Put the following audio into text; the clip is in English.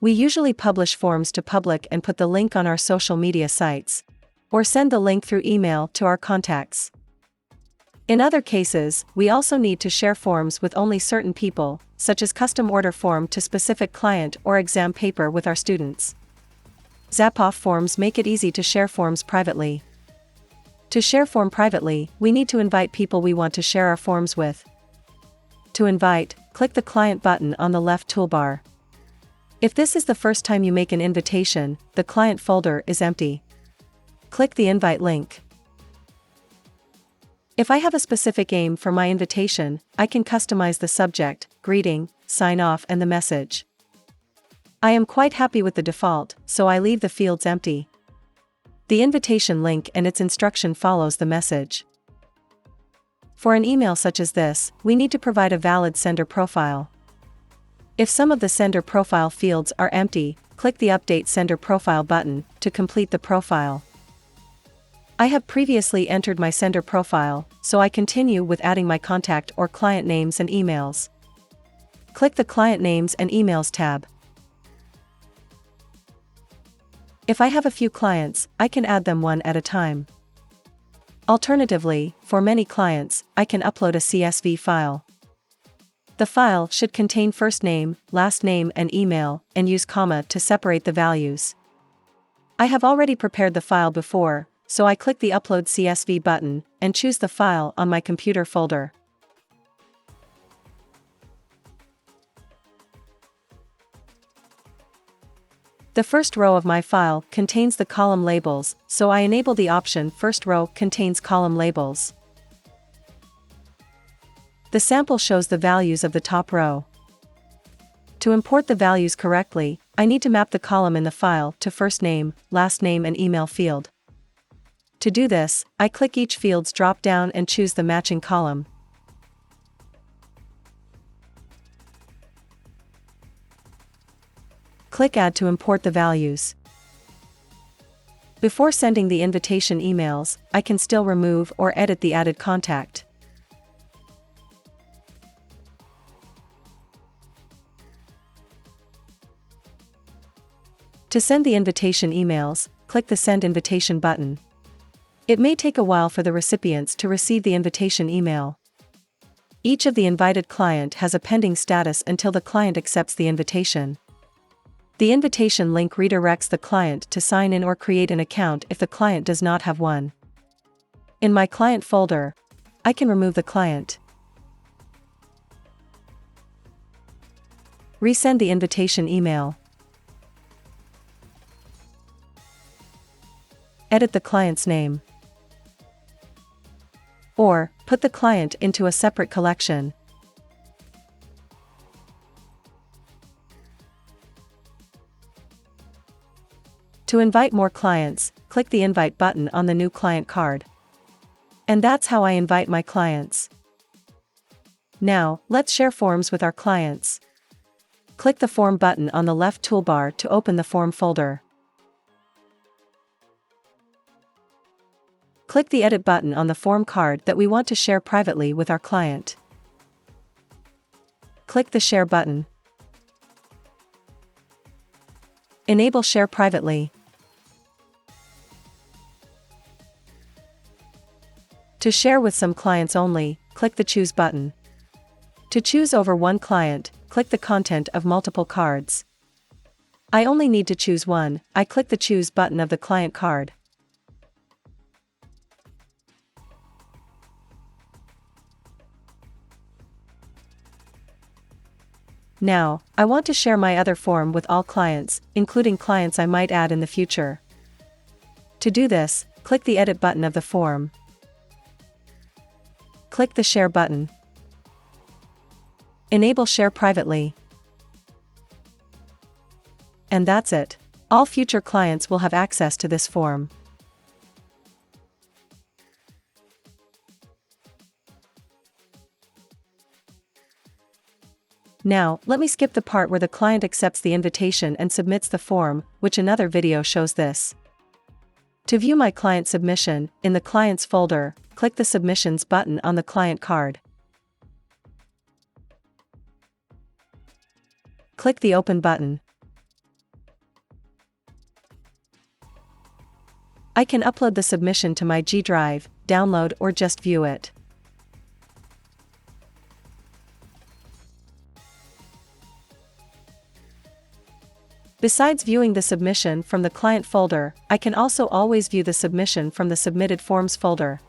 We usually publish forms to public and put the link on our social media sites, or send the link through email to our contacts. In other cases, we also need to share forms with only certain people, such as custom order form to specific client or exam paper with our students. Zapof forms make it easy to share forms privately. To share form privately, we need to invite people we want to share our forms with. To invite, click the Client button on the left toolbar. If this is the first time you make an invitation, the client folder is empty. Click the invite link. If I have a specific aim for my invitation, I can customize the subject, greeting, sign off, and the message. I am quite happy with the default, so I leave the fields empty. The invitation link and its instruction follows the message. For an email such as this, we need to provide a valid sender profile. If some of the sender profile fields are empty, click the Update Sender Profile button to complete the profile. I have previously entered my sender profile, so I continue with adding my contact or client names and emails. Click the Client Names and Emails tab. If I have a few clients, I can add them one at a time. Alternatively, for many clients, I can upload a CSV file. The file should contain first name, last name, and email, and use comma to separate the values. I have already prepared the file before, so I click the Upload CSV button and choose the file on my computer folder. The first row of my file contains the column labels, so I enable the option First row contains column labels. The sample shows the values of the top row. To import the values correctly, I need to map the column in the file to first name, last name, and email field. To do this, I click each field's drop-down and choose the matching column. Click Add to import the values. Before sending the invitation emails, I can still remove or edit the added contact. To send the invitation emails, click the Send Invitation button. It may take a while for the recipients to receive the invitation email. Each of the invited client has a pending status until the client accepts the invitation. The invitation link redirects the client to sign in or create an account if the client does not have one. In my client folder, I can remove the client. Resend the invitation email. Edit the client's name. Or, put the client into a separate collection. To invite more clients, click the Invite button on the new client card. And that's how I invite my clients. Now, let's share forms with our clients. Click the Form button on the left toolbar to open the Form folder. Click the Edit button on the form card that we want to share privately with our client. Click the Share button. Enable Share Privately. To share with some clients only, click the Choose button. To choose over one client, click the content of multiple cards. I only need to choose one. I click the Choose button of the client card. Now, I want to share my other form with all clients, including clients I might add in the future. To do this, click the Edit button of the form. Click the Share button. Enable Share Privately. And that's it. All future clients will have access to this form. Now, let me skip the part where the client accepts the invitation and submits the form, which another video shows this. To view my client submission, in the Clients folder, click the Submissions button on the client card. Click the Open button. I can upload the submission to my G Drive, download or just view it. Besides viewing the submission from the client folder, I can also always view the submission from the submitted forms folder.